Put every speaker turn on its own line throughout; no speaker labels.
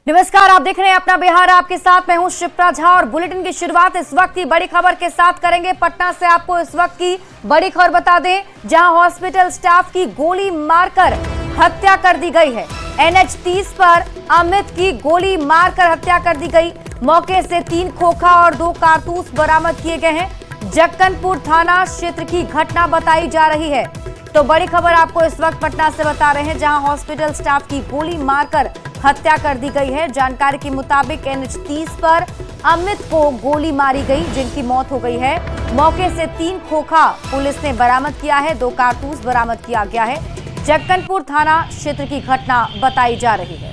नमस्कार, आप देख रहे हैं अपना बिहार। आपके साथ मैं हूं शिप्रा झा और बुलेटिन की शुरुआत इस वक्त की बड़ी खबर के साथ करेंगे। पटना से आपको इस वक्त की बड़ी खबर बता दें, जहां हॉस्पिटल स्टाफ की गोली मारकर हत्या कर दी गई है। NH 30 पर अमित की गोली मारकर हत्या कर दी गई। मौके से 3 खोखा और 2 कारतूस बरामद किए गए हैं। जक्कनपुर थाना क्षेत्र की घटना बताई जा रही है। तो बड़ी खबर आपको इस वक्त पटना से बता रहे हैं, जहां हॉस्पिटल स्टाफ की गोली मारकर हत्या कर दी गई है। जानकारी के मुताबिक NH 30 पर अमित को गोली मारी गई, जिनकी मौत हो गई है। मौके से 3 खोखा पुलिस ने बरामद किया है, 2 कारतूस बरामद किया गया है। जक्कनपुर थाना क्षेत्र की घटना बताई जा रही है।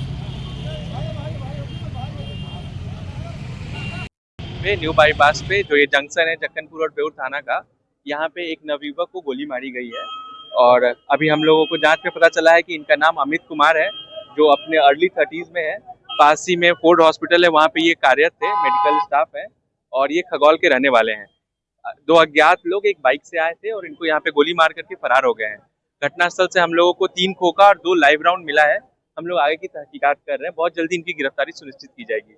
न्यू बाईपास पे जो ये जंक्शन है जक्कनपुर और बेउर थाना का, यहाँ पे एक नवयुवक को गोली मारी गई है। और अभी हम लोगों को जांच में पता चला है कि इनका नाम अमित कुमार है, जो अपने अर्ली 30s में है। पास ही में फोर्ड हॉस्पिटल है, वहाँ पे ये कार्यरत थे, मेडिकल स्टाफ है। और ये खगौल के रहने वाले हैं। 2 अज्ञात लोग एक बाइक से आए थे और इनको यहाँ पे गोली मार करके फरार हो गए हैं। घटनास्थल से हम लोगों को 3 खोखा और 2 लाइव राउंड मिला है। हम लोग आगे की तहकीकात कर रहे हैं, बहुत जल्दी इनकी गिरफ्तारी सुनिश्चित की जाएगी।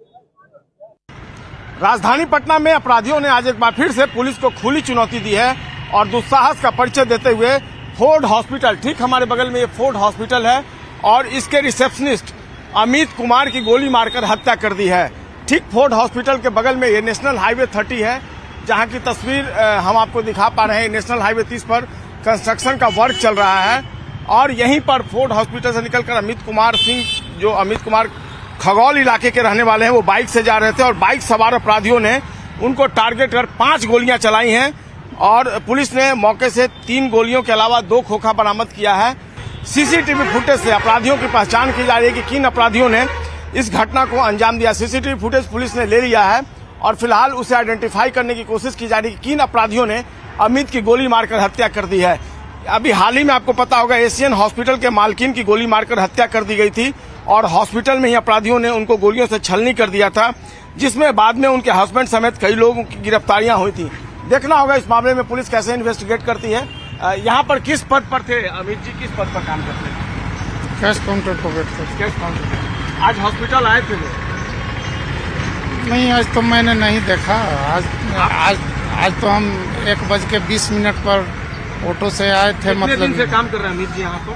राजधानी पटना में अपराधियों ने आज एक बार फिर से पुलिस को खुली चुनौती दी है और दुस्साहस का परिचय देते हुए फोर्ड हॉस्पिटल, ठीक हमारे बगल में ये फोर्ड हॉस्पिटल है, और इसके रिसेप्शनिस्ट अमित कुमार की गोली मारकर हत्या कर दी है। ठीक फोर्ड हॉस्पिटल के बगल में ये नेशनल हाईवे 30 है, जहां की तस्वीर हम आपको दिखा पा रहे हैं। नेशनल हाईवे 30 पर कंस्ट्रक्शन का वर्क चल रहा है और यहीं पर फोर्ड हॉस्पिटल से निकलकर अमित कुमार सिंह, जो अमित कुमार खगौल इलाके के रहने वाले हैं, वो बाइक से जा रहे थे और बाइक सवार अपराधियों ने उनको टारगेट कर 5 गोलियां चलाई हैं। और पुलिस ने मौके से 3 गोलियों के अलावा 2 खोखा बरामद किया है। सीसीटीवी फुटेज से अपराधियों की पहचान की जा रही है कि किन अपराधियों ने इस घटना को अंजाम दिया। सीसीटीवी फुटेज पुलिस ने ले लिया है और फिलहाल उसे आइडेंटिफाई करने की कोशिश की जा रही है कि किन अपराधियों ने अमित की गोली मारकर हत्या कर दी है। अभी हाल ही में आपको पता होगा, एशियन हॉस्पिटल के मालकिन की गोली मारकर हत्या कर दी गई थी और हॉस्पिटल में ही अपराधियों ने उनको गोलियों से छलनी कर दिया था, जिसमें बाद में उनके हस्बैंड समेत कई लोगों की गिरफ्तारियां हुई थी। देखना होगा इस मामले में पुलिस कैसे इन्वेस्टिगेट करती है। यहाँ पर किस पद पर थे अमित जी, किस पद पर काम करते हैं?
कैश काउंटर पर बैठते।
कैश काउंटर पर। आज हॉस्पिटल आए थे?
नहीं, आज तो मैंने नहीं देखा। आज तो हम 1:20 पर ऑटो से आए थे।
मतलब दिन से काम कर रहे हैं अमित जी यहाँ पर?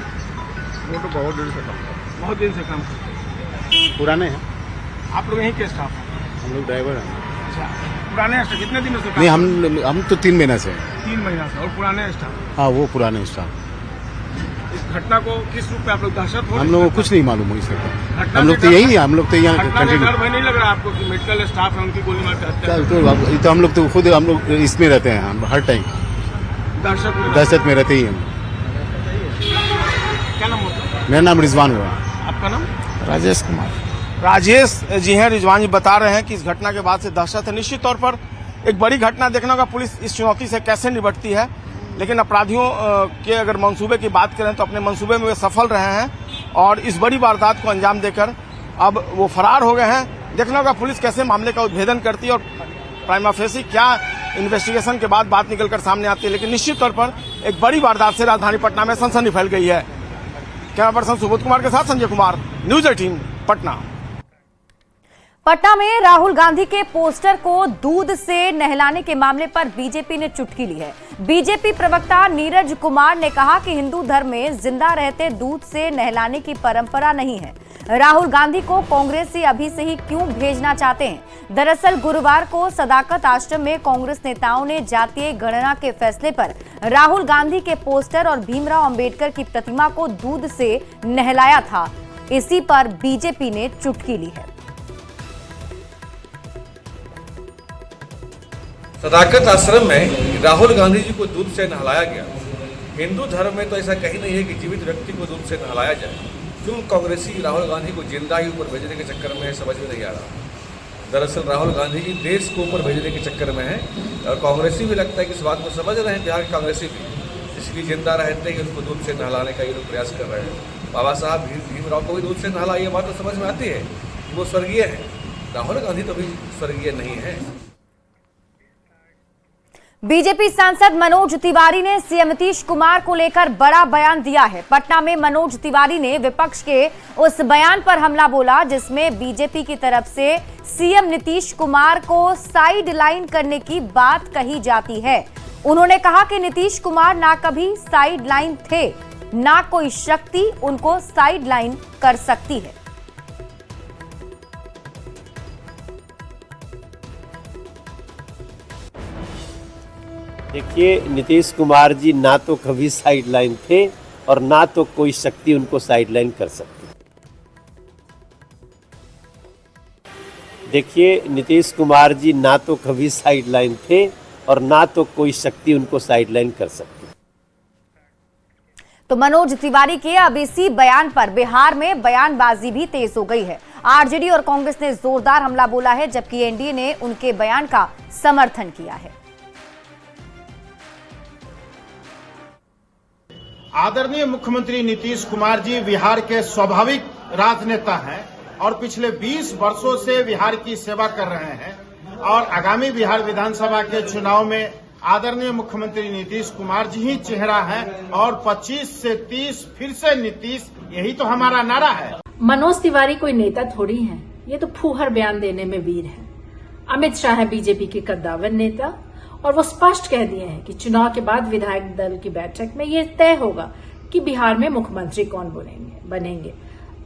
वो तो बहुत दिन से काम कर रहे हैं।
बहुत दिन से काम करते हैं।
पुराने हैं
आप लोग यहीं के स्टाफ हैं?
हम लोग ड्राइवर हैं।
अच्छा, पुराने स्टाफ कितने दिनों से?
नहीं, हम तो 3 महीना से।
3 महीना से। और पुराने स्टाफ?
हाँ, वो पुराने स्टाफ।
इस घटना को किस रूप में आप लोग दहशत हो?
हम लोगों को कुछ नहीं मालूम हो इससे। हम लोग तो यही है, हम लोग तो यहाँ कंटिन्यू।
डर नहीं लग रहा आपको कि मेडिकल स्टाफ है, उनकी गोली मारकर हत्या?
तो हम लोग तो खुद हम लोग इसमें रहते हैं, हम हर टाइम दहशत में रहते ही हैं।
क्या नाम होता?
मेरा नाम रिजवान हुआ।
आपका नाम?
राजेश कुमार।
राजेश जी हैं। रिजवान जी बता रहे हैं कि इस घटना के बाद से दहशत है। निश्चित तौर पर एक बड़ी घटना, देखना होगा पुलिस इस चुनौती से कैसे निपटती है। लेकिन अपराधियों के अगर मंसूबे की बात करें तो अपने मंसूबे में वे सफल रहे हैं और इस बड़ी वारदात को अंजाम देकर अब वो फरार हो गए हैं। देखना होगा पुलिस कैसे मामले का उद्भेदन करती है और प्राइमा फेसी क्या इन्वेस्टिगेशन के बाद बात निकलकर सामने आती है। लेकिन निश्चित तौर पर एक बड़ी वारदात से राजधानी पटना में सनसनी फैल गई है। कैमरा पर्सन सुबोध कुमार के साथ संजय कुमार, न्यूज 18 पटना।
पटना में राहुल गांधी के पोस्टर को दूध से नहलाने के मामले पर बीजेपी ने चुटकी ली है। बीजेपी प्रवक्ता नीरज कुमार ने कहा कि हिंदू धर्म में जिंदा रहते दूध से नहलाने की परंपरा नहीं है। राहुल गांधी को कांग्रेसी अभी से ही क्यों भेजना चाहते हैं? दरअसल गुरुवार को सदाकत आश्रम में कांग्रेस नेताओं ने जातीय गणना के फैसले पर राहुल गांधी के पोस्टर और भीमराव अंबेडकर की प्रतिमा को दूध से नहलाया था। इसी पर बीजेपी ने चुटकी ली है।
सदाकत आश्रम में राहुल गांधी जी को दूध से नहलाया गया। हिंदू धर्म में तो ऐसा कहीं नहीं है कि जीवित व्यक्ति को दूध से नहलाया जाए। क्यों कांग्रेसी राहुल गांधी को जिंदा ही ऊपर भेजने के चक्कर में है, समझ में नहीं आ रहा। दरअसल राहुल गांधी जी देश को ऊपर भेजने के चक्कर में है और कांग्रेसी भी लगता है कि इस बात को समझ रहे हैं, बिहार के कांग्रेसी भी, इसलिए जिंदा रहते ही उनको दूध से नहलाने का ये लोग प्रयास कर रहे हैं। बाबा साहब भीमराव को भी दूध से नहला, ये बात तो समझ में आती है, वो स्वर्गीय है। राहुल गांधी तो भी स्वर्गीय नहीं है।
बीजेपी सांसद मनोज तिवारी ने सीएम नीतीश कुमार को लेकर बड़ा बयान दिया है। पटना में मनोज तिवारी ने विपक्ष के उस बयान पर हमला बोला जिसमें बीजेपी की तरफ से सीएम नीतीश कुमार को साइड लाइन करने की बात कही जाती है। उन्होंने कहा कि नीतीश कुमार ना कभी साइड लाइन थे, ना कोई शक्ति उनको साइड लाइन कर सकती है।
देखिए, नीतीश कुमार जी ना तो कभी साइडलाइन थे और ना तो कोई शक्ति उनको साइडलाइन कर सकती। देखिए, नीतीश कुमार जी ना तो कभी साइडलाइन थे और ना तो कोई शक्ति उनको साइडलाइन कर सकती।
तो मनोज तिवारी के अब इसी बयान पर बिहार में बयानबाजी भी तेज हो गई है। आरजेडी और कांग्रेस ने जोरदार हमला बोला है, जबकि एनडीए ने उनके बयान का समर्थन किया है।
आदरणीय मुख्यमंत्री नीतीश कुमार जी बिहार के स्वाभाविक राजनेता हैं और पिछले 20 वर्षों से बिहार की सेवा कर रहे हैं और आगामी बिहार विधानसभा के चुनाव में आदरणीय मुख्यमंत्री नीतीश कुमार जी ही चेहरा है और 25 से 30 फिर से नीतीश, यही तो हमारा नारा है।
मनोज तिवारी कोई नेता थोड़ी हैं, ये तो फूहड़ बयान देने में वीर है। अमित शाह है बीजेपी के कद्दावर नेता और वो स्पष्ट कह दिए हैं कि चुनाव के बाद विधायक दल की बैठक में ये तय होगा कि बिहार में मुख्यमंत्री कौन बनेंगे।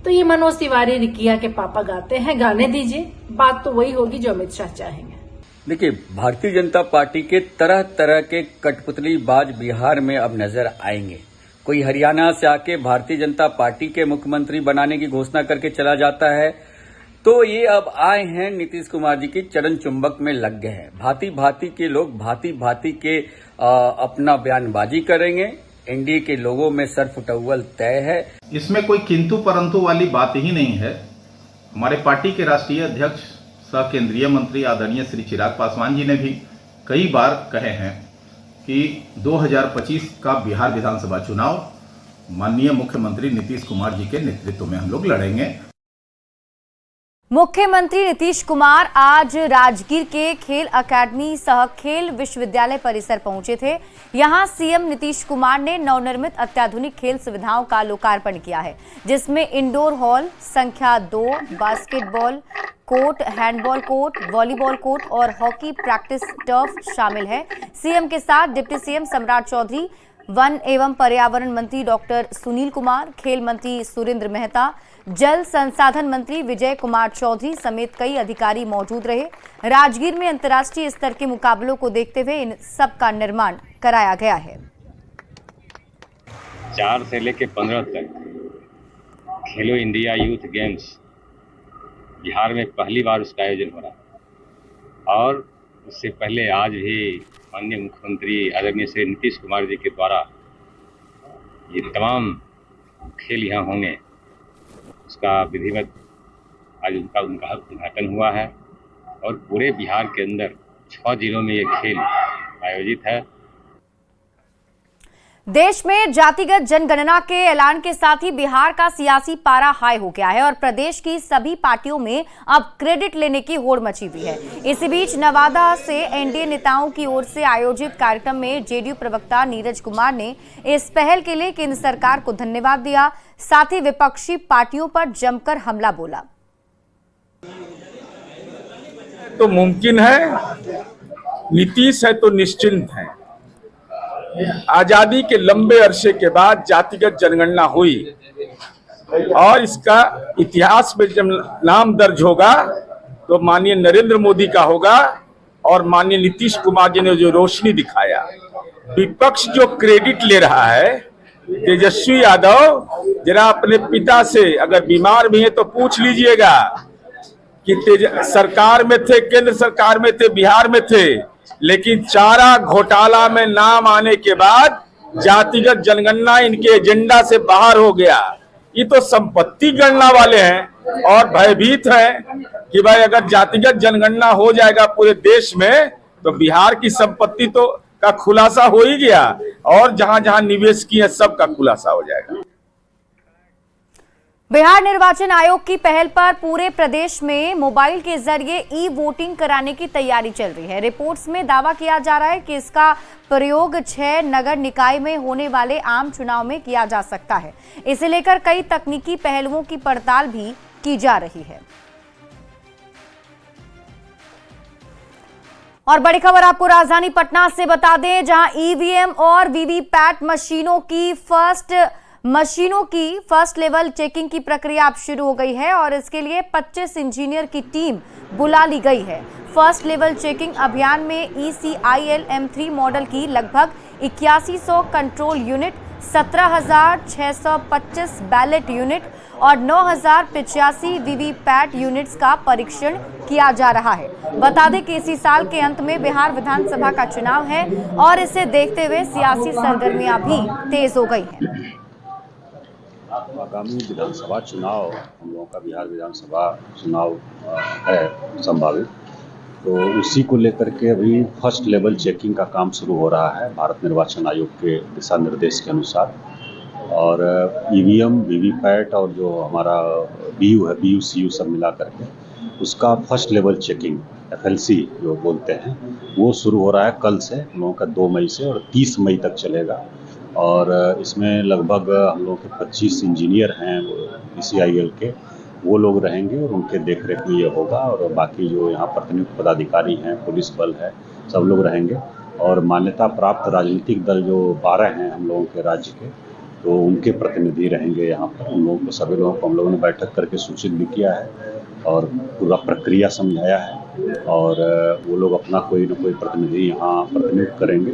तो ये मनोज तिवारी रिकिया के पापा गाते हैं, गाने दीजिए, बात तो वही होगी जो अमित शाह चाहेंगे।
देखिए, भारतीय जनता पार्टी के तरह तरह के कठपुतलीबाज बिहार में अब नजर आएंगे। कोई हरियाणा से आके भारतीय जनता पार्टी के मुख्यमंत्री बनाने की घोषणा करके चला जाता है, तो ये अब आए हैं नीतीश कुमार जी की चरण चुंबक में लग गए हैं। भांति भांति के लोग भांति भांति के अपना बयानबाजी करेंगे। एनडीए के लोगों में सरफुटौल तय है।
इसमें कोई किंतु परंतु वाली बात ही नहीं है। हमारे पार्टी के राष्ट्रीय अध्यक्ष सह केंद्रीय मंत्री आदरणीय श्री चिराग पासवान जी ने भी कई बार कहे हैं कि 2025 का बिहार विधानसभा चुनाव माननीय मुख्यमंत्री नीतीश कुमार जी के नेतृत्व में हम लोग लड़ेंगे।
मुख्यमंत्री नीतीश कुमार आज राजगीर के खेल अकादमी सह खेल विश्वविद्यालय परिसर पहुंचे थे। यहां सीएम नीतीश कुमार ने नवनिर्मित अत्याधुनिक खेल सुविधाओं का लोकार्पण किया है, जिसमें इंडोर हॉल संख्या 2, basketball court, handball court, volleyball court और हॉकी प्रैक्टिस टर्फ शामिल है। सीएम के साथ डिप्टी सीएम सम्राट चौधरी, वन एवं पर्यावरण मंत्री डॉक्टर सुनील कुमार, खेल मंत्री सुरेंद्र मेहता, जल संसाधन मंत्री विजय कुमार चौधरी समेत कई अधिकारी मौजूद रहे। राजगीर में अंतर्राष्ट्रीय स्तर के मुकाबलों को देखते हुए इन सब का निर्माण कराया गया है।
4 से लेकर 15 तक खेलो इंडिया यूथ गेम्स बिहार में पहली बार उसका आयोजन हो रहा है और उससे पहले आज भी माननीय मुख्यमंत्री आदरणीय श्री नीतीश कुमार जी के द्वारा ये तमाम खेल यहाँ होंगे, उसका विधिवत आज उनका उद्घाटन हुआ है और पूरे बिहार के अंदर 6 जिलों में ये खेल आयोजित है।
देश में जातिगत जनगणना के ऐलान के साथ ही बिहार का सियासी पारा हाई हो गया है और प्रदेश की सभी पार्टियों में अब क्रेडिट लेने की होड़ मची हुई है। इसी बीच नवादा से एनडीए नेताओं की ओर से आयोजित कार्यक्रम में जेडीयू प्रवक्ता नीरज कुमार ने इस पहल के लिए केंद्र सरकार को धन्यवाद दिया, साथ ही विपक्षी पार्टियों पर जमकर हमला बोला।
तो मुमकिन है, नीतीश है तो निश्चिंत है। आजादी के लंबे अरसे के बाद जातिगत जनगणना हुई और इसका इतिहास में जब नाम दर्ज होगा तो माननीय नरेंद्र मोदी का होगा और माननीय नीतीश कुमार जी ने जो रोशनी दिखाया। विपक्ष जो क्रेडिट ले रहा है, तेजस्वी यादव जरा अपने पिता से, अगर बीमार भी है तो पूछ लीजिएगा कि सरकार में थे, केंद्र सरकार में थे, बिहार में थे, लेकिन चारा घोटाला में नाम आने के बाद जातिगत जनगणना इनके एजेंडा से बाहर हो गया। ये तो संपत्ति गणना वाले हैं और भयभीत हैं कि भाई अगर जातिगत जनगणना हो जाएगा पूरे देश में तो बिहार की संपत्ति तो का खुलासा हो ही गया और जहां जहां निवेश किए सब का खुलासा हो जाएगा।
बिहार निर्वाचन आयोग की पहल पर पूरे प्रदेश में मोबाइल के जरिए ई वोटिंग कराने की तैयारी चल रही है। रिपोर्ट्स में दावा किया जा रहा है कि इसका प्रयोग 6 नगर निकाय में होने वाले आम चुनाव में किया जा सकता है। इसे लेकर कई तकनीकी पहलुओं की पड़ताल भी की जा रही है। और बड़ी खबर आपको राजधानी पटना से बता दें, जहां ईवीएम और वीवीपैट मशीनों की फर्स्ट लेवल चेकिंग की प्रक्रिया अब शुरू हो गई है और इसके लिए 25 इंजीनियर की टीम बुला ली गई है। फर्स्ट लेवल चेकिंग अभियान में ECIL M3 मॉडल की लगभग 8100 कंट्रोल यूनिट, 17,625 बैलेट यूनिट और 9,085 वीवीपैट यूनिट्स का परीक्षण किया जा रहा है। बता दें कि इसी साल के अंत में बिहार विधानसभा का चुनाव है और इसे देखते हुए सियासी सरगर्मियां भी तेज हो गई हैं।
आगामी विधानसभा चुनाव, हम लोगों का बिहार विधानसभा चुनाव है संभावित, तो उसी को लेकर के अभी फर्स्ट लेवल चेकिंग का काम शुरू हो रहा है भारत निर्वाचन आयोग के दिशा निर्देश के अनुसार। और ईवीएम, वीवीपैट और जो हमारा BU है, BU CU सब मिला करके उसका फर्स्ट लेवल चेकिंग FLC जो बोलते हैं वो शुरू हो रहा है कल से, हम लोगों का 2 मई से और 30 मई तक चलेगा। और इसमें लगभग हम लोग के 25 इंजीनियर हैं ECIL के, वो लोग रहेंगे और उनके देखरेख में ये होगा। और बाकी जो यहाँ प्रतिनियुक्त पदाधिकारी हैं, पुलिस बल है, सब लोग रहेंगे। और मान्यता प्राप्त राजनीतिक दल जो 12 हैं हम लोगों के राज्य के, तो उनके प्रतिनिधि रहेंगे यहाँ पर। उन लोगों को, सभी लोगों को हम लोगों ने बैठक करके सूचित भी किया है और पूरा प्रक्रिया समझाया है और वो लोग अपना कोई न कोई प्रतिनिधि यहाँ प्रतिनियुक्त करेंगे।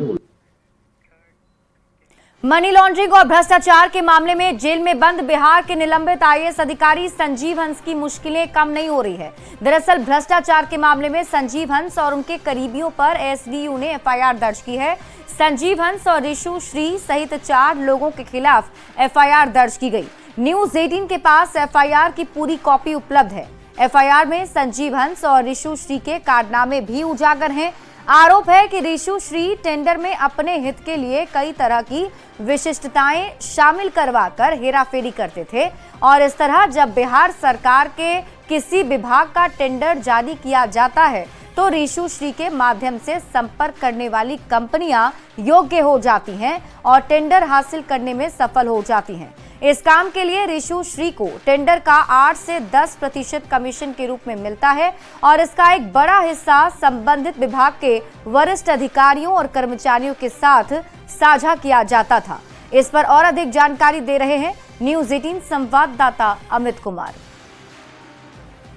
मनी लॉन्ड्रिंग और भ्रष्टाचार के मामले में जेल में बंद बिहार के निलंबित IAS अधिकारी संजीव हंस की मुश्किलें कम नहीं हो रही है। दरअसल भ्रष्टाचार के मामले में संजीव हंस और उनके करीबियों पर SDU ने FIR दर्ज की है। संजीव हंस और रिशु श्री सहित 4 लोगों के खिलाफ FIR दर्ज की गई। न्यूज 18 के पास FIR की पूरी कॉपी उपलब्ध है। FIR में संजीव हंस और रिशु श्री के कारनामे भी उजागर हैं। आरोप है कि रिशु श्री टेंडर में अपने हित के लिए कई तरह की विशिष्टताएं शामिल करवाकर हेराफेरी करते थे और इस तरह जब बिहार सरकार के किसी विभाग का टेंडर जारी किया जाता है तो रिशु श्री के माध्यम से संपर्क करने वाली कंपनियां योग्य हो जाती हैं और टेंडर हासिल करने में सफल हो जाती हैं। इस काम के लिए रिशु श्री को टेंडर का 8 से 10% कमीशन के रूप में मिलता है और इसका एक बड़ा हिस्सा संबंधित विभाग के वरिष्ठ अधिकारियों और कर्मचारियों के साथ साझा किया जाता था। इस पर और अधिक जानकारी दे रहे हैं न्यूज 18 संवाददाता अमित कुमार।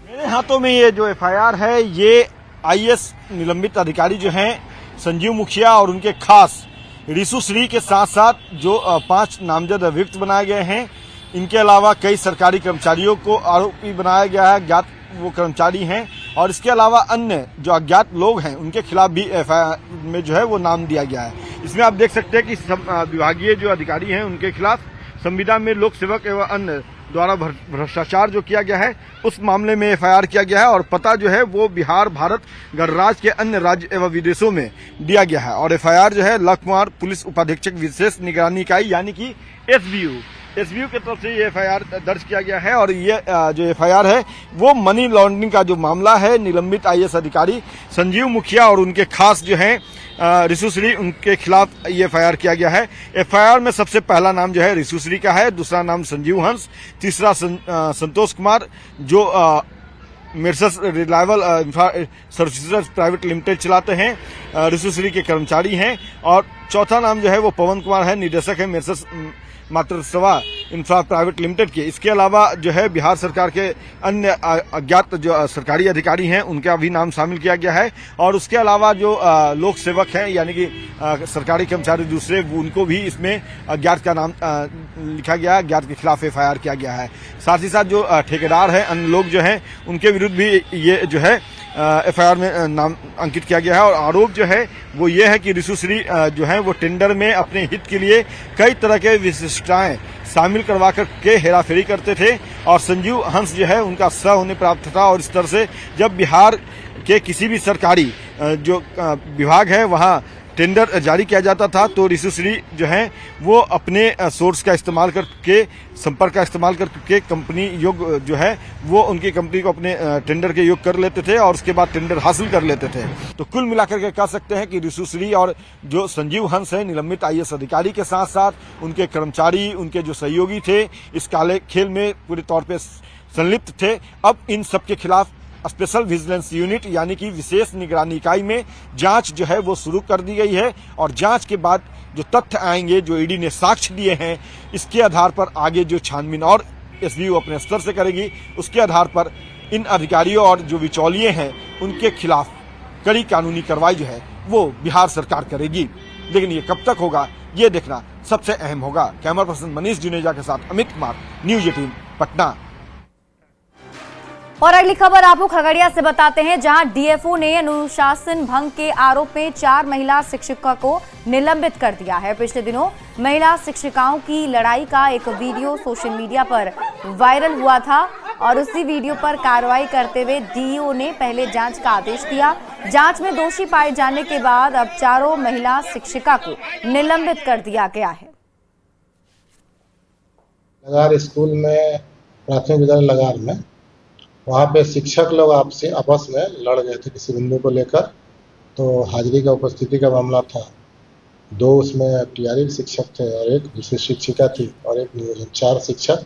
मेरे हाथों में ये जो FIR है, ये IAS निलंबित अधिकारी जो हैं संजीव मुखिया और उनके खास रिशु श्री के साथ साथ जो 5 नामजद अभियुक्त बनाए गए हैं, इनके अलावा कई सरकारी कर्मचारियों को आरोपी बनाया गया है, ज्ञात वो कर्मचारी हैं। और इसके अलावा अन्य जो अज्ञात लोग हैं उनके खिलाफ भी FIR में जो है वो नाम दिया गया है। इसमें आप देख सकते हैं कि विभागीय जो अधिकारी हैं उनके खिलाफ संविदा में लोक सेवक एवं अन्य द्वारा भ्रष्टाचार जो किया गया है उस मामले में FIR किया गया है और पता जो है वो बिहार, भारत, गणराज्य के अन्य राज्य एवं विदेशों में दिया गया है। और FIR जो है लखकुमार पुलिस उपाधीक्षक विशेष निगरानी इकाई यानी कि SBU की तरफ से ये FIR दर्ज किया गया है। और ये जो FIR है वो मनी लॉन्ड्रिंग का जो मामला है, निलंबित IAS अधिकारी संजीव मुखिया और उनके खास जो हैं रिशु श्री, उनके खिलाफ ये FIR किया गया है। FIR में सबसे पहला नाम जो है रिशु श्री का है, दूसरा नाम संजीव हंस, तीसरा संतोष कुमार जो मेर्सस रिलायबल सर्विसेज प्राइवेट लिमिटेड चलाते हैं, रिशु श्री के कर्मचारी हैं। और चौथा नाम जो है वो पवन कुमार है, निदेशक है मेर्सस मातृसवा इंफ्रा प्राइवेट लिमिटेड के। इसके अलावा जो है बिहार सरकार के अन्य अज्ञात जो सरकारी अधिकारी हैं उनका भी नाम शामिल किया गया है। और उसके अलावा जो लोक सेवक हैं यानी कि सरकारी कर्मचारी दूसरे, उनको भी इसमें अज्ञात का नाम लिखा गया है, अज्ञात के खिलाफ FIR किया गया है। साथ ही साथ जो ठेकेदार हैं, अन्य लोग जो हैं उनके विरुद्ध भी ये जो है FIR में नाम अंकित किया गया है। और आरोप जो है वो ये है कि रिशु श्री जो है वो टेंडर में अपने हित के लिए कई तरह के विशिष्टताएं शामिल करवा करके हेराफेरी करते थे और संजीव हंस जो है उनका सह होने प्राप्त था। और इस तरह से जब बिहार के किसी भी सरकारी जो विभाग है वहाँ टेंडर जारी किया जाता था तो ऋषिश्री जो है वो अपने सोर्स का इस्तेमाल करके, संपर्क का इस्तेमाल करके कंपनी योग जो है वो उनकी कंपनी को अपने टेंडर के योग कर लेते थे और उसके बाद टेंडर हासिल कर लेते थे। तो कुल मिलाकर के कह सकते हैं कि ऋषिश्री और जो संजीव हंस है निलंबित IAS अधिकारी के साथ साथ उनके कर्मचारी, उनके जो सहयोगी थे इस काले खेल में पूरे तौर पर संलिप्त थे। अब इन सबके खिलाफ स्पेशल विजिलेंस यूनिट यानी कि विशेष निगरानी इकाई में जांच जो है वो शुरू कर दी गई है और जांच के बाद जो तथ्य आएंगे, जो ईडी ने साक्ष्य दिए हैं, इसके आधार पर आगे जो छानबीन और SBU अपने स्तर से करेगी, उसके आधार पर इन अधिकारियों और जो बिचौलिए हैं उनके खिलाफ कड़ी कानूनी कार्रवाई जो है वो बिहार सरकार करेगी। लेकिन ये कब तक होगा ये देखना सबसे अहम होगा। कैमरा पर्सन मनीष जुनेजा के साथ अमित कुमार, न्यूज 18 पटना।
और अगली खबर आपको खगड़िया से बताते हैं, जहां DFO ने अनुशासन भंग के आरोप में 4 महिला शिक्षिका को निलंबित कर दिया है। पिछले दिनों महिला शिक्षिकाओं की लड़ाई का एक वीडियो सोशल मीडिया पर वायरल हुआ था और उसी वीडियो पर कार्रवाई करते हुए DEO ने पहले जांच का आदेश दिया। जांच में दोषी पाए जाने के बाद अब 4 महिला शिक्षिका को निलंबित कर दिया गया है।
लगार स्कूल में, प्राथमिक विद्यालय लगार में, वहाँ पे शिक्षक लोग आपस में लड़ गए थे किसी बिंदु को लेकर। तो हाजिरी का, उपस्थिति का मामला था। 2 उसमें TRE शिक्षक थे और एक दूसरी शिक्षिका थी और एक नियोजन। 4 शिक्षक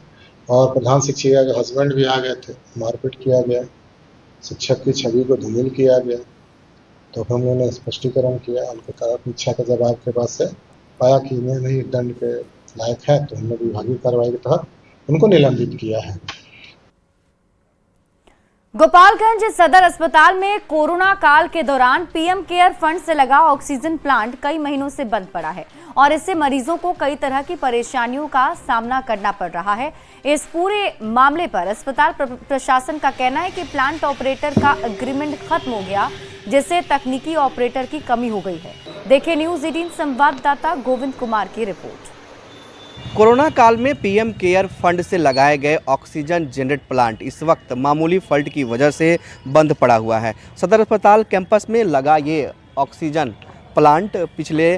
और प्रधान शिक्षिका के हस्बैंड भी आ गए थे। मारपीट किया गया, शिक्षक की छवि को धूमिल किया गया। तो हम लोगों ने स्पष्टीकरण किया, उनके कारण इच्छा के जवाब के बाद से पाया कि इन्हें नहीं दंड के लायक है, तो हमने विभागीय कार्रवाई के तहत उनको निलंबित किया है।
गोपालगंज सदर अस्पताल में कोरोना काल के दौरान PM केयर फंड से लगा ऑक्सीजन प्लांट कई महीनों से बंद पड़ा है और इससे मरीजों को कई तरह की परेशानियों का सामना करना पड़ रहा है। इस पूरे मामले पर अस्पताल प्रशासन का कहना है कि प्लांट ऑपरेटर का एग्रीमेंट खत्म हो गया, जिससे तकनीकी ऑपरेटर की कमी हो गई है। देखिए न्यूज 18 संवाददाता गोविंद कुमार की रिपोर्ट।
कोरोना काल में PM केयर फंड से लगाए गए ऑक्सीजन जनरेट प्लांट इस वक्त मामूली फॉल्ट की वजह से बंद पड़ा हुआ है। सदर अस्पताल कैंपस में लगा ये ऑक्सीजन प्लांट पिछले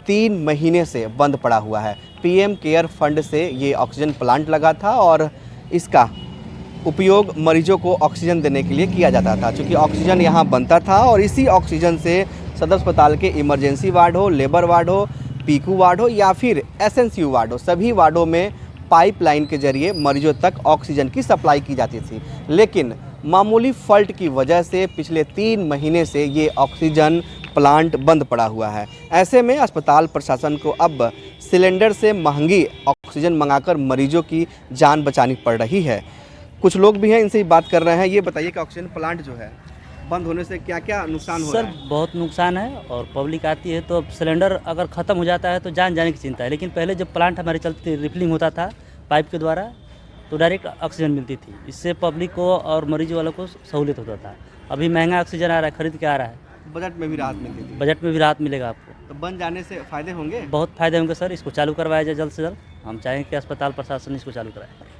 3 महीने से बंद पड़ा हुआ है। PM केयर फंड से ये ऑक्सीजन प्लांट लगा था और इसका उपयोग मरीजों को ऑक्सीजन देने के लिए किया जाता था। चूँकि ऑक्सीजन यहाँ बनता था और इसी ऑक्सीजन से सदर अस्पताल के इमरजेंसी वार्ड हो, लेबर वार्ड हो, PICU वार्ड हो या फिर SNCU वार्ड हो, सभी वार्डों में पाइपलाइन के जरिए मरीजों तक ऑक्सीजन की सप्लाई की जाती थी। लेकिन मामूली फॉल्ट की वजह से पिछले 3 महीने से ये ऑक्सीजन प्लांट बंद पड़ा हुआ है। ऐसे में अस्पताल प्रशासन को अब सिलेंडर से महंगी ऑक्सीजन मंगाकर मरीजों की जान बचानी पड़ रही है। कुछ लोग भी हैं, इनसे ही बात कर रहे हैं। ये बताइए कि ऑक्सीजन प्लांट जो है बंद होने से क्या क्या नुकसान हो रहा है?
सर बहुत नुकसान है और पब्लिक आती है तो अब सिलेंडर अगर ख़त्म हो जाता है तो जान जाने की चिंता है। लेकिन पहले जब प्लांट हमारे चलती थी, रिफिलिंग होता था पाइप के द्वारा, तो डायरेक्ट ऑक्सीजन मिलती थी। इससे पब्लिक को और मरीज वालों को सहूलियत होता था। अभी महंगा ऑक्सीजन आ रहा है, खरीद के आ रहा है।
बजट में भी राहत मिलती थी।
बजट में भी राहत मिलेगा आपको।
तो बंद जाने से फ़ायदे होंगे?
बहुत फ़ायदे होंगे सर। इसको चालू करवाया जाए जल्द से जल्द। हम चाहेंगे कि अस्पताल प्रशासन इसको चालू कराए।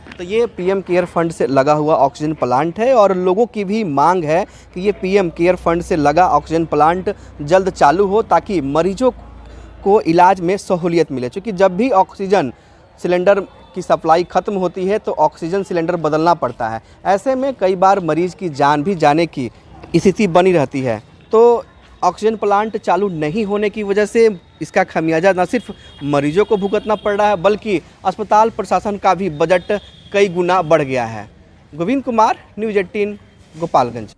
तो ये PM केयर फंड से लगा हुआ ऑक्सीजन प्लांट है और लोगों की भी मांग है कि ये PM केयर फंड से लगा ऑक्सीजन प्लांट जल्द चालू हो ताकि मरीजों को इलाज में सहूलियत मिले। क्योंकि जब भी ऑक्सीजन सिलेंडर की सप्लाई ख़त्म होती है तो ऑक्सीजन सिलेंडर बदलना पड़ता है। ऐसे में कई बार मरीज की जान भी जाने की स्थिति बनी रहती है। तो ऑक्सीजन प्लांट चालू नहीं होने की वजह से इसका खमियाजा न सिर्फ मरीजों को भुगतना पड़ रहा है बल्कि अस्पताल प्रशासन का भी बजट कई गुना बढ़ गया है। गोविंद कुमार, न्यूज 18 गोपालगंज।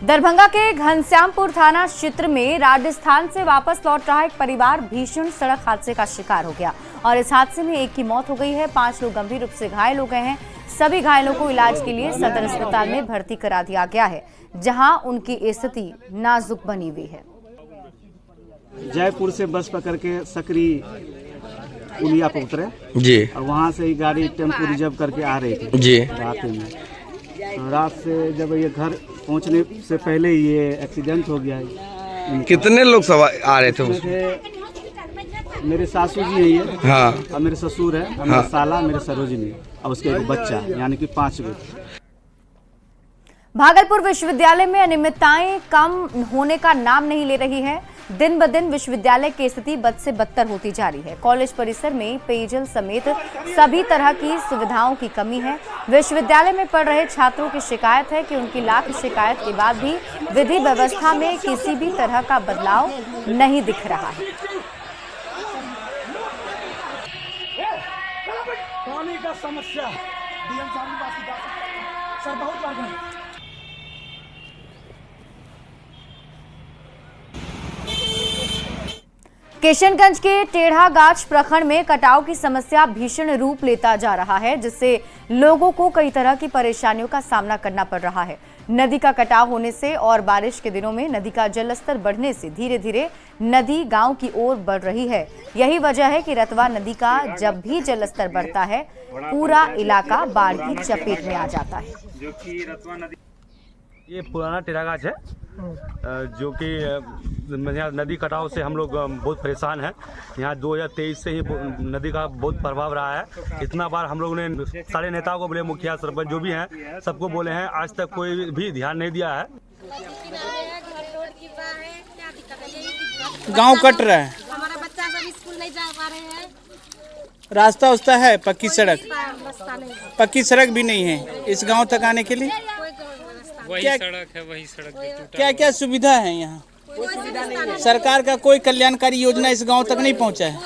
दरभंगा के घनश्यामपुर थाना क्षेत्र में राजस्थान से वापस लौट रहा एक परिवार भीषण सड़क हादसे का शिकार हो गया और इस हादसे में एक की मौत हो गई है। 5 लोग गंभीर रूप से घायल हो गए हैं। सभी घायलों को इलाज के लिए सदर अस्पताल में भर्ती करा दिया गया है, जहां उनकी स्थिति नाजुक बनी हुई है।
जयपुर से बस पकड़ के सकरी उलिया पे उतरे
जी
और वहाँ से ही गाड़ी टेम्पो रिजर्व करके आ रही थी
जी।
रात में रात से जब ये घर पहुँचने से पहले ये एक्सीडेंट हो गया है।
कितने लोग सवार आ रहे थे
मेरे सासू जी है ये,
हाँ,
और मेरे ससुर है, मेरा साला, मेरे सरोजिनी और उसके एक बच्चा, यानी कि 5 लोग।
भागलपुर विश्वविद्यालय में अनियमितताएं कम होने का नाम नहीं ले रही है। दिन ब दिन विश्वविद्यालय की स्थिति बद से बदतर होती जा रही है। कॉलेज परिसर में पेयजल समेत सभी तरह की सुविधाओं की कमी है। विश्वविद्यालय में पढ़ रहे छात्रों की शिकायत है कि उनकी लाख शिकायत के बाद भी विधि व्यवस्था में किसी भी तरह का बदलाव नहीं दिख रहा है।
पानी का समस्या सर बहुत बार
किशनगंज के टेढ़ागाछ प्रखंड में कटाव की समस्या भीषण रूप लेता जा रहा है, जिससे लोगों को कई तरह की परेशानियों का सामना करना पड़ रहा है। नदी का कटाव होने से और बारिश के दिनों में नदी का जलस्तर बढ़ने से धीरे धीरे नदी गांव की ओर बढ़ रही है। यही वजह है कि रतवा नदी का जब भी जलस्तर बढ़ता है पूरा इलाका बाढ़ की चपेट में आ जाता है।
जो कि रतवा नदी, ये पुराना टेढ़ागाछ है जो कि यहाँ नदी कटाव से हम लोग बहुत परेशान हैं। यहाँ 2023 से ही नदी का बहुत प्रभाव रहा है। इतना बार हम लोगों ने सारे नेताओं को बोले, मुखिया सरपंच जो भी हैं सबको बोले हैं, आज तक कोई भी ध्यान नहीं दिया है।
गांव कट रहा है,
हमारा बच्चा सब स्कूल नहीं जा पा रहे हैं।
रास्ता उस्ता है, पक्की सड़क भी नहीं है इस गांव तक आने के लिए।
वही सड़क है, वही सड़क।
क्या क्या सुविधा है यहाँ? सरकार का कोई कल्याणकारी योजना इस गांव तक नहीं पहुँचा है।